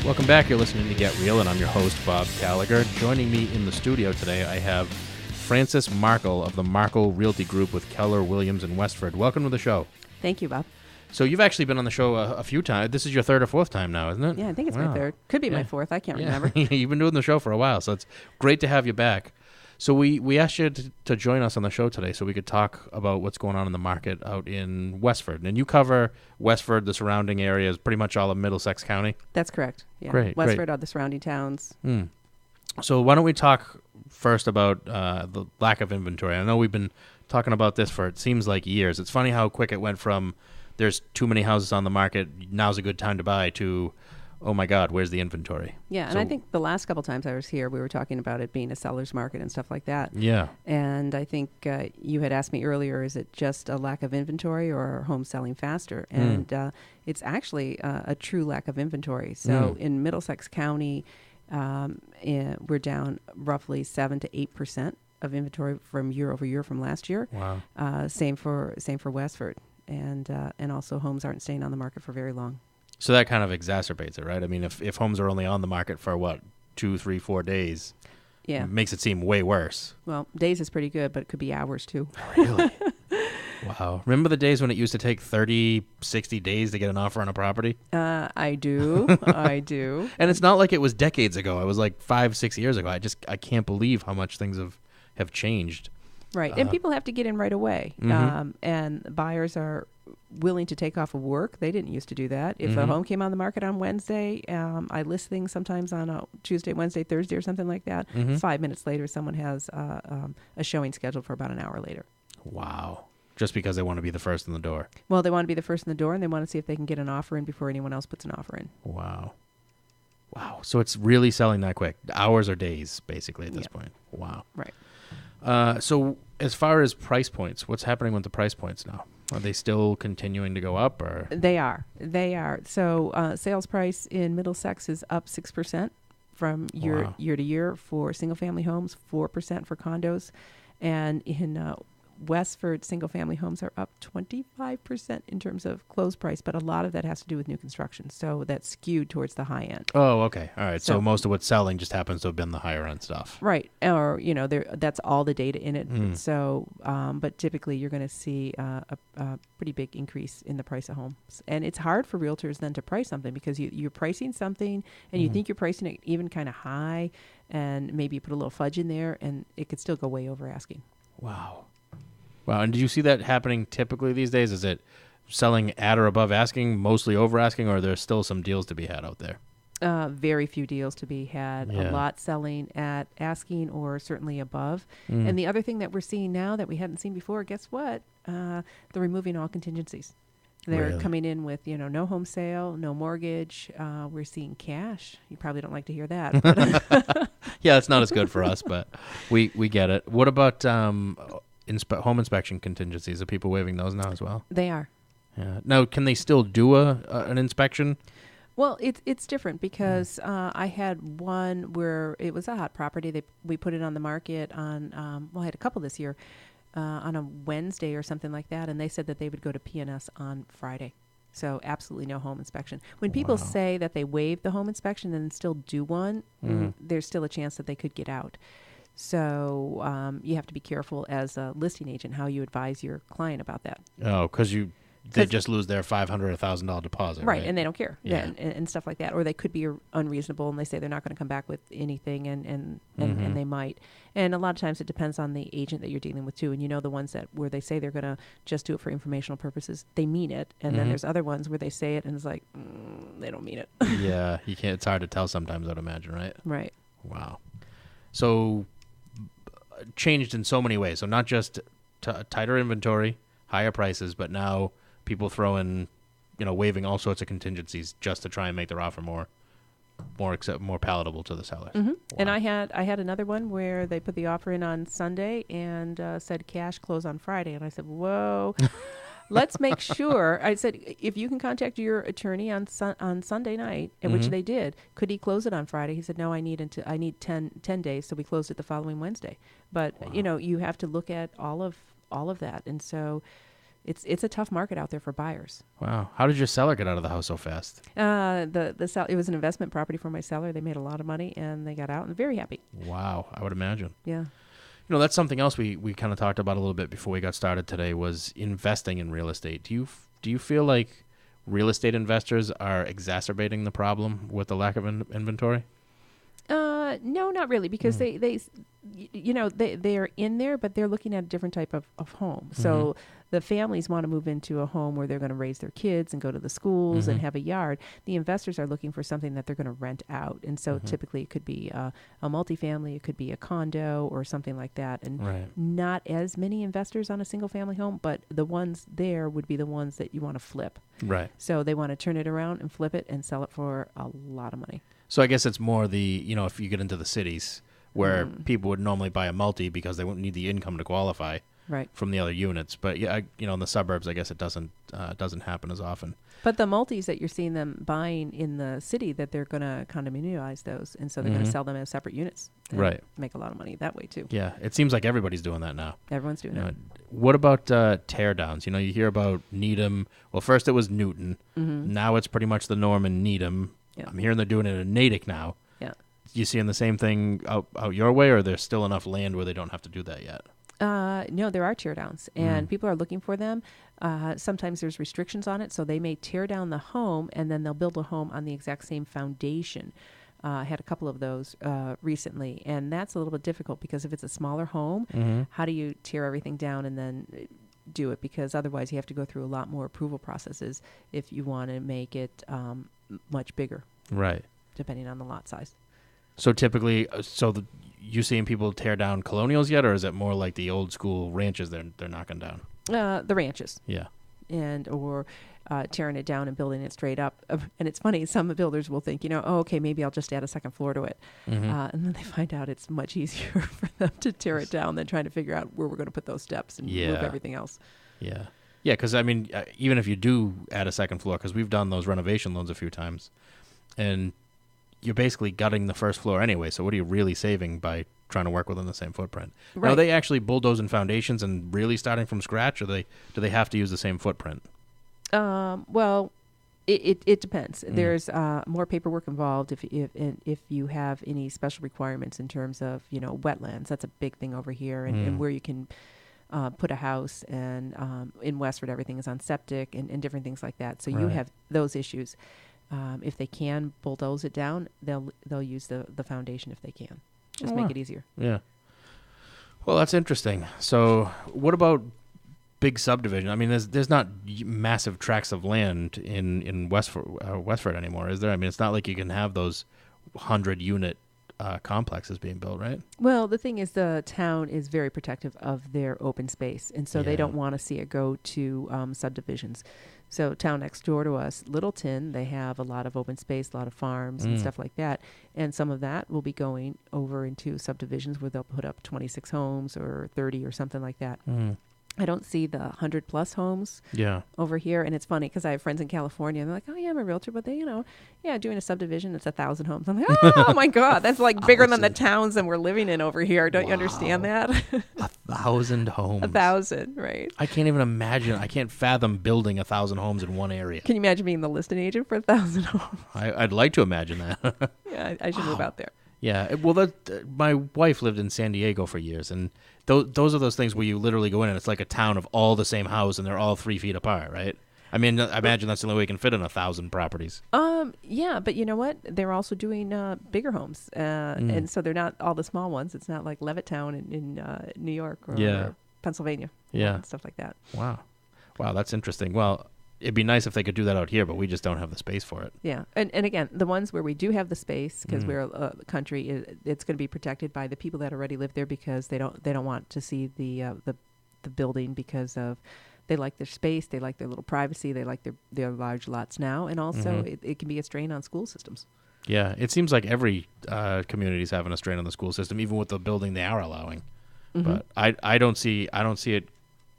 Welcome back. You're listening to Get Real, and I'm your host, Bob Gallagher. Joining me in the studio today, I have Frances Markel of the Markel Realty Group with Keller Williams in Westford. Welcome to the show. Thank you, Bob. So you've actually been on the show a few times. This is your third or fourth time now, isn't it? Yeah, I think it's my third. Could be my fourth. I can't remember. You've been doing the show for a while, so it's great to have you back. So we asked you to join us on the show today so we could talk about what's going on in the market out in Westford. And you cover Westford, the surrounding areas, pretty much all of Middlesex County. That's correct. Yeah. Great. Westford are the surrounding towns. So why don't we talk first about the lack of inventory? I know we've been talking about this for, it seems like, years. It's funny how quick it went from there's too many houses on the market, now's a good time to buy, to, oh my God, where's the inventory? Yeah, and I think the last couple times I was here, we were talking about it being a seller's market and stuff like that. Yeah. And I think you had asked me earlier, is it just a lack of inventory or are homes selling faster? And it's actually a true lack of inventory. So in Middlesex County, we're down roughly 7 to 8% of inventory from year over year from last year. Wow. Same for Westford. And also homes aren't staying on the market for very long. So that kind of exacerbates it, right? I mean, if homes are only on the market for, 2, 3, 4 days, yeah, it makes it seem way worse. Well, days is pretty good, but it could be hours too. Really? Wow. Remember the days when it used to take 30, 60 days to get an offer on a property? I do. I do. And it's not like it was decades ago. It was like 5, 6 years ago. I can't believe how much things have changed. Right. And people have to get in right away. And buyers are willing to take off of work. They didn't used to do that. If a home came on the market on Wednesday, I list things sometimes on a Tuesday, Wednesday, Thursday or something like that. 5 minutes later, someone has a showing scheduled for about an hour later. Wow. Just because they want to be the first in the door. Well, they want to be the first in the door, and they want to see if they can get an offer in before anyone else puts an offer in. Wow. So it's really selling that quick. Hours or days, basically, at this point. Wow. Right. So as far as price points, what's happening with the price points now? Are they still continuing to go up? Or They are. So sales price in Middlesex is up 6% from year to year for single-family homes, 4% for condos. And in Westford, single-family homes are up 25% in terms of close price, but a lot of that has to do with new construction. So that's skewed towards the high end. Oh, okay. All right. So most of what's selling just happens to have been the higher end stuff. Right. Or, that's all the data in it. So, but typically you're going to see a pretty big increase in the price of homes. And it's hard for realtors then to price something because you're pricing something and you think you're pricing it even kind of high and maybe you put a little fudge in there and it could still go way over asking. Wow. And did you see that happening typically these days? Is it selling at or above asking, mostly over asking, or are there still some deals to be had out there? Very few deals to be had. Yeah. A lot selling at asking or certainly above. And the other thing that we're seeing now that we hadn't seen before, guess what? They're removing all contingencies. They're coming in with, no home sale, no mortgage. We're seeing cash. You probably don't like to hear that. But Yeah, it's not as good for us, but we get it. What about home inspection contingencies? Are people waiving those now as well? They are. Yeah. Now, can they still do an inspection? Well, it's different because I had one where it was a hot property. We put it on the market on, I had a couple this year, on a Wednesday or something like that, and they said that they would go to P&S on Friday. So absolutely no home inspection. When people say that they waive the home inspection and still do one, there's still a chance that they could get out. So you have to be careful as a listing agent how you advise your client about that. Oh, because they just lose their $500 or $1,000 deposit, right? And they don't care, Yeah. and stuff like that. Or they could be unreasonable, and they say they're not going to come back with anything, and they might. And a lot of times it depends on the agent that you're dealing with too. And the ones where they say they're going to just do it for informational purposes, they mean it. And then there's other ones where they say it and it's like they don't mean it. Yeah, you can't. It's hard to tell sometimes, I'd imagine, right? Right. Wow. So changed in so many ways. So not just tighter inventory, higher prices, but now people throw in, waiving all sorts of contingencies just to try and make their offer more palatable to the sellers. Wow. And I had another one where they put the offer in on Sunday and said cash close on Friday, and I said, whoa. Let's make sure. I said, if you can contact your attorney on Sunday night, which they did, could he close it on Friday? He said, no, I need 10 days, so we closed it the following Wednesday. But you have to look at all of that, and so it's a tough market out there for buyers. Wow. How did your seller get out of the house so fast? It was an investment property for my seller. They made a lot of money and they got out and very happy. Wow. I would imagine. Yeah. That's something else we kind of talked about a little bit before we got started today was investing in real estate. Do you feel like real estate investors are exacerbating the problem with the lack of inventory? No, not really, because they are in there, but they're looking at a different type of home. So the families want to move into a home where they're going to raise their kids and go to the schools and have a yard. The investors are looking for something that they're going to rent out. And so typically it could be a multifamily, it could be a condo or something like that. And not as many investors on a single family home, but the ones there would be the ones that you want to flip. Right. So they want to turn it around and flip it and sell it for a lot of money. So I guess it's more if you get into the cities where people would normally buy a multi because they wouldn't need the income to qualify from the other units. But yeah, in the suburbs, I guess it doesn't happen as often. But the multis that you're seeing them buying in the city, that they're going to condominialize those, and so they're going to sell them as separate units. And make a lot of money that way too. Yeah, it seems like everybody's doing that now. Everyone's doing that. What about tear downs? You hear about Needham. Well, first it was Newton. Now it's pretty much the norm in Needham. Yeah. I'm hearing they're doing it in Natick now. Yeah. You seeing the same thing out your way, or there's still enough land where they don't have to do that yet? No, there are tear downs, and people are looking for them. Sometimes there's restrictions on it, so they may tear down the home, and then they'll build a home on the exact same foundation. I had a couple of those recently, and that's a little bit difficult because if it's a smaller home, how do you tear everything down and then do it? Because otherwise you have to go through a lot more approval processes if you want to make it much bigger. Right. Depending on the lot size. So typically, you seeing people tear down colonials yet, or is it more like the old school ranches they're knocking down? The ranches. Yeah. Or tearing it down and building it straight up. And it's funny, some builders will think, okay, maybe I'll just add a second floor to it. And then they find out it's much easier for them to tear it down than trying to figure out where we're going to put those steps and move everything else. Yeah. Yeah, because, even if you do add a second floor, because we've done those renovation loans a few times, and you're basically gutting the first floor anyway, so what are you really saving by trying to work within the same footprint? Right. Now, are they actually bulldozing foundations and really starting from scratch, or do they have to use the same footprint? Well, it depends. There's more paperwork involved if you have any special requirements in terms of wetlands. That's a big thing over here, and where you can put a house, and in Westford everything is on septic and different things like that. So you have those issues. If they can bulldoze it down, they'll use the foundation if they can. Just make it easier. Yeah. Well, that's interesting. So what about big subdivision? There's not massive tracts of land in Westford anymore, is there? It's not like you can have those 100-unit complexes being built, right? Well, the thing is, the town is very protective of their open space, and so they don't want to see it go to subdivisions. So town next door to us, Littleton, they have a lot of open space, a lot of farms and stuff like that. And some of that will be going over into subdivisions where they'll put up 26 homes or 30 or something like that. I don't see the 100+ homes over here. And it's funny because I have friends in California and they're like, oh, yeah, I'm a realtor. But they, doing a subdivision, it's 1,000 homes. I'm like, oh, my God, that's like bigger than the towns that we're living in over here. Don't you understand that? 1,000 homes. 1,000, right. I can't even imagine. I can't fathom building 1,000 homes in one area. Can you imagine being the listing agent for 1,000 homes? I'd like to imagine that. Yeah, I should move out there. Yeah, well, my wife lived in San Diego for years, and those are those things where you literally go in and it's like a town of all the same house, and they're all 3 feet apart, right? I imagine that's the only way you can fit in 1,000 properties. Yeah, but you know what? They're also doing bigger homes, and so they're not all the small ones. It's not like Levittown in New York or Pennsylvania, and stuff like that. Wow, that's interesting. Well, it'd be nice if they could do that out here, but we just don't have the space for it. Yeah, and again, the ones where we do have the space, because we're a country, it's going to be protected by the people that already live there, because they don't want to see the building, because of they like their space, they like their little privacy, they like their large lots now, and also it can be a strain on school systems. Yeah, it seems like every community is having a strain on the school system, even with the building they are allowing. But I don't see it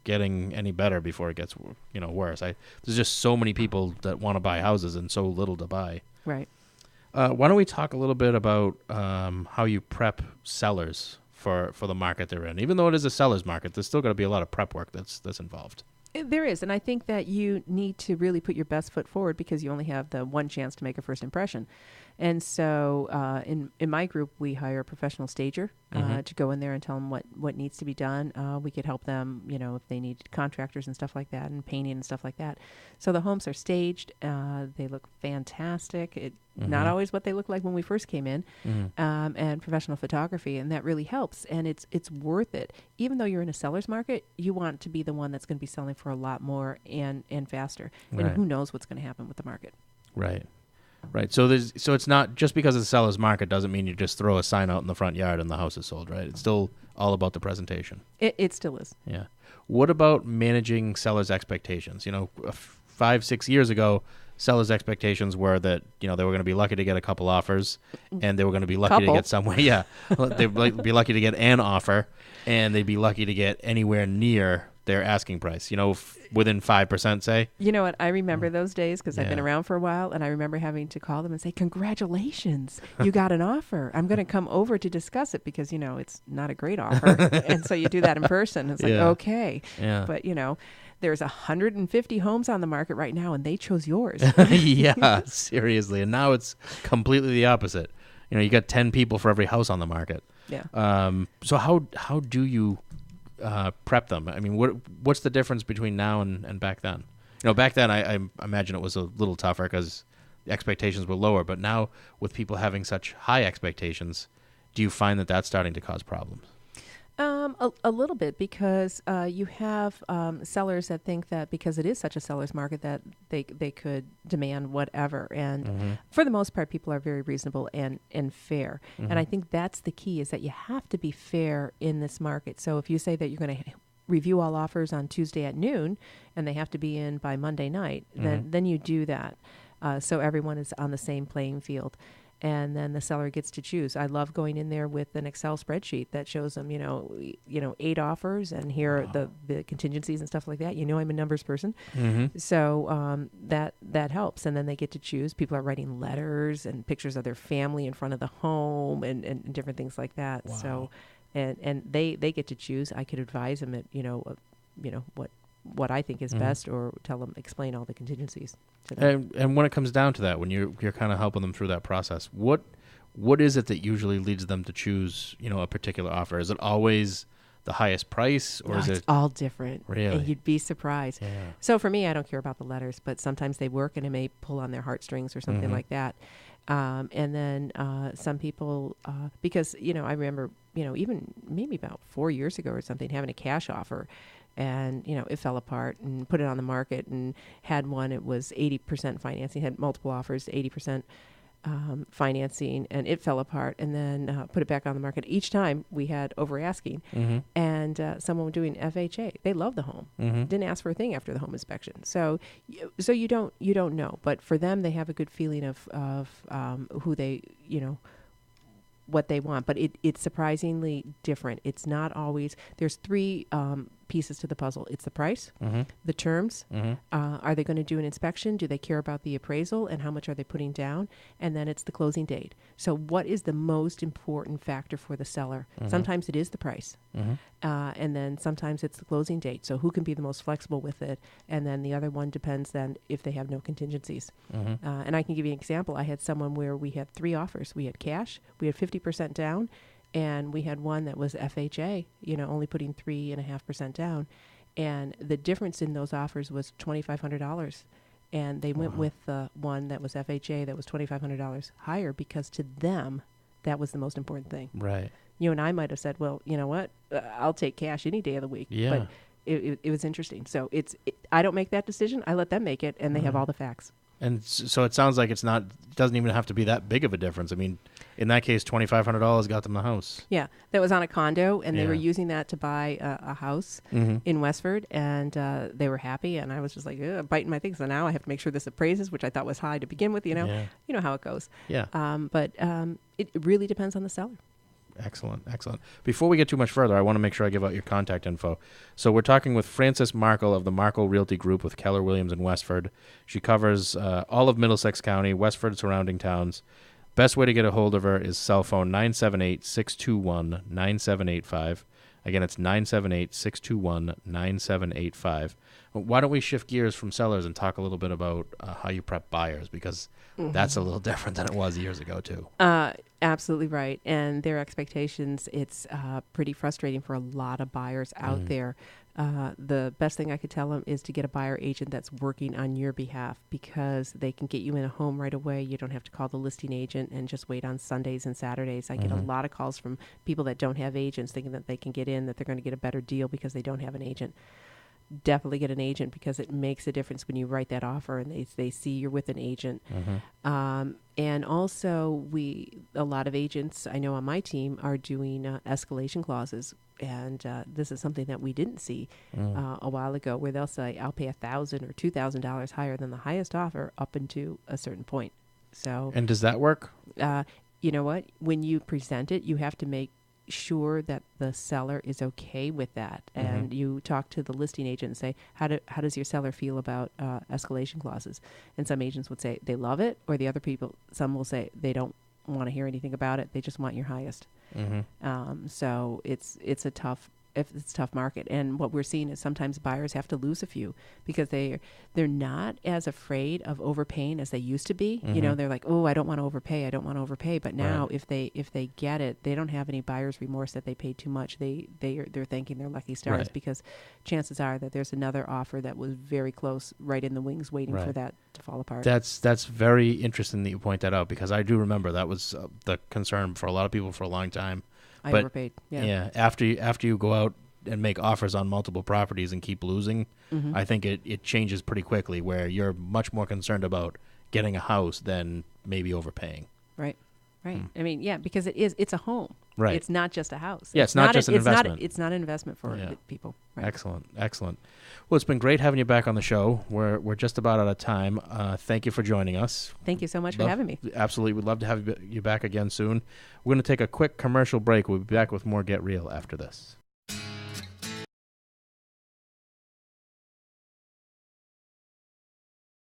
getting any better before it gets worse. There's just so many people that want to buy houses and so little to buy. Right. Why don't we talk a little bit about how you prep sellers for the market they're in? Even though it is a seller's market, there's still got to be a lot of prep work that's involved. There is, and I think that you need to really put your best foot forward because you only have the one chance to make a first impression. And so in my group, we hire a professional stager to go in there and tell them what needs to be done. We could help them, if they need contractors and stuff like that and painting and stuff like that. So the homes are staged. They look fantastic. Not always what they looked like when we first came in, and professional photography, and that really helps. And it's worth it. Even though you're in a seller's market, you want to be the one that's going to be selling for a lot more and faster. Right. And who knows what's going to happen with the market. Right. Right. So it's not just because it's a seller's market doesn't mean you just throw a sign out in the front yard and the house is sold, right? It's still all about the presentation. It still is. Yeah. What about managing sellers' expectations? 5-6 years ago, sellers' expectations were that, they were going to be lucky to get a couple offers and they were going to be lucky to get somewhere. Yeah. They'd be lucky to get an offer and they'd be lucky to get anywhere near their asking price, within 5%, say. You know what? I remember those days because I've been around for a while, and I remember having to call them and say, congratulations, you got an offer. I'm going to come over to discuss it because, it's not a great offer. And so you do that in person. It's like, okay. Yeah. But, there's 150 homes on the market right now, and they chose yours. Yeah, seriously. And now it's completely the opposite. You got 10 people for every house on the market. Yeah. So how do you prep them? I mean, what's the difference between now and back then? Back then I imagine it was a little tougher because the expectations were lower. But now with people having such high expectations, do you find that that's starting to cause problems? A little bit because you have sellers that think that because it is such a seller's market that they could demand whatever. And for the most part, people are very reasonable and fair. And I think that's the key is that you have to be fair in this market. So if you say that you're going to review all offers on Tuesday at noon and they have to be in by Monday night, then you do that. So everyone is on the same playing field. And then the seller gets to choose. I love going in there with an Excel spreadsheet that shows them, 8 offers, and here are the contingencies and stuff like that. I'm a numbers person, so that helps. And then they get to choose. People are writing letters and pictures of their family in front of the home and different things like that. Wow. So, and they get to choose. I could advise them at what I think is best, or explain all the contingencies to them. And when it comes down to that, when you're kind of helping them through that process, what is it that usually leads them to choose, a particular offer? Is it always the highest price, or is it all different? Really? And you'd be surprised. Yeah. So for me, I don't care about the letters, but sometimes they work and it may pull on their heartstrings or something like that. And then some people, because, I remember, even maybe about 4 years ago or something, having a cash offer. And, it fell apart and put it on the market and had one. It was 80% financing, had multiple offers, 80% financing, and it fell apart, and then put it back on the market. Each time we had over asking, and someone doing FHA. They loved the home, didn't ask for a thing after the home inspection. So you don't know, but for them, they have a good feeling of who they, what they want. But it's surprisingly different. It's not always. There's 3 pieces to the puzzle. It's the price, the terms. Are they going to do an inspection? Do they care about the appraisal, and how much are they putting down? And then it's the closing date. So what is the most important factor for the seller? Sometimes it is the price, and then sometimes it's the closing date. So who can be the most flexible with it? And then the other one depends then if they have no contingencies. And I can give you an example. I had someone where we had 3 offers. We had cash, we had 50% down, and we had one that was FHA, only putting 3.5% down. And the difference in those offers was $2,500. And they went with the one that was FHA that was $2,500 higher because to them, that was the most important thing. Right. You and I might have said, well, you know what? I'll take cash any day of the week. Yeah. But it was interesting. So I don't make that decision. I let them make it, and they have all the facts. And so it sounds like it doesn't even have to be that big of a difference. I mean, in that case, $2,500 got them the house. Yeah, that was on a condo, and they were using that to buy a house in Westford, and they were happy. And I was just like, biting my thing. So now I have to make sure this appraises, which I thought was high to begin with. You know how it goes. Yeah. But it really depends on the seller. Excellent. Before we get too much further, I want to make sure I give out your contact info. So we're talking with Frances Markel of the Markel Realty Group with Keller Williams in Westford. She covers all of Middlesex County, Westford, surrounding towns. Best way to get a hold of her is cell phone 978-621-9785. Again, it's 978-621-9785. Why don't we shift gears from sellers and talk a little bit about how you prep buyers, because that's a little different than it was years ago, too. Absolutely right. And their expectations, it's pretty frustrating for a lot of buyers out there. The best thing I could tell them is to get a buyer agent that's working on your behalf, because they can get you in a home right away. You don't have to call the listing agent and just wait on Sundays and Saturdays. I get a lot of calls from people that don't have agents thinking that they can get in, that they're going to get a better deal because they don't have an agent. Definitely get an agent, because it makes a difference when you write that offer and they see you're with an agent. And also, a lot of agents I know on my team are doing escalation clauses. And this is something that we didn't see a while ago, where they'll say, I'll pay $1,000 or $2,000 higher than the highest offer up until a certain point. So, and does that work? You know what? When you present it, you have to make sure that the seller is okay with that. And you talk to the listing agent and say, how does your seller feel about escalation clauses? And some agents would say they love it, or the other people, some will say they don't want to hear anything about it. They just want your highest. So it's a tough market. And what we're seeing is sometimes buyers have to lose a few, because they're not as afraid of overpaying as they used to be. You know, they're like, oh, I don't want to overpay. But now if they get it, they don't have any buyer's remorse that they paid too much. They're thanking their lucky stars, because chances are that there's another offer that was very close, right in the wings, waiting for that to fall apart. That's very interesting that you point that out, because I do remember that was the concern for a lot of people for a long time. I overpaid. Yeah. After you go out and make offers on multiple properties and keep losing, I think it changes pretty quickly, where you're much more concerned about getting a house than maybe overpaying. Right. I mean, yeah, because it's a home. Right. It's not just a house. Yeah, it's not just an investment. It's not an investment for people. Right. Excellent. Well, it's been great having you back on the show. We're just about out of time. Thank you for joining us. Thank you so much for having me. Absolutely. We'd love to have you back again soon. We're going to take a quick commercial break. We'll be back with more Get Real after this.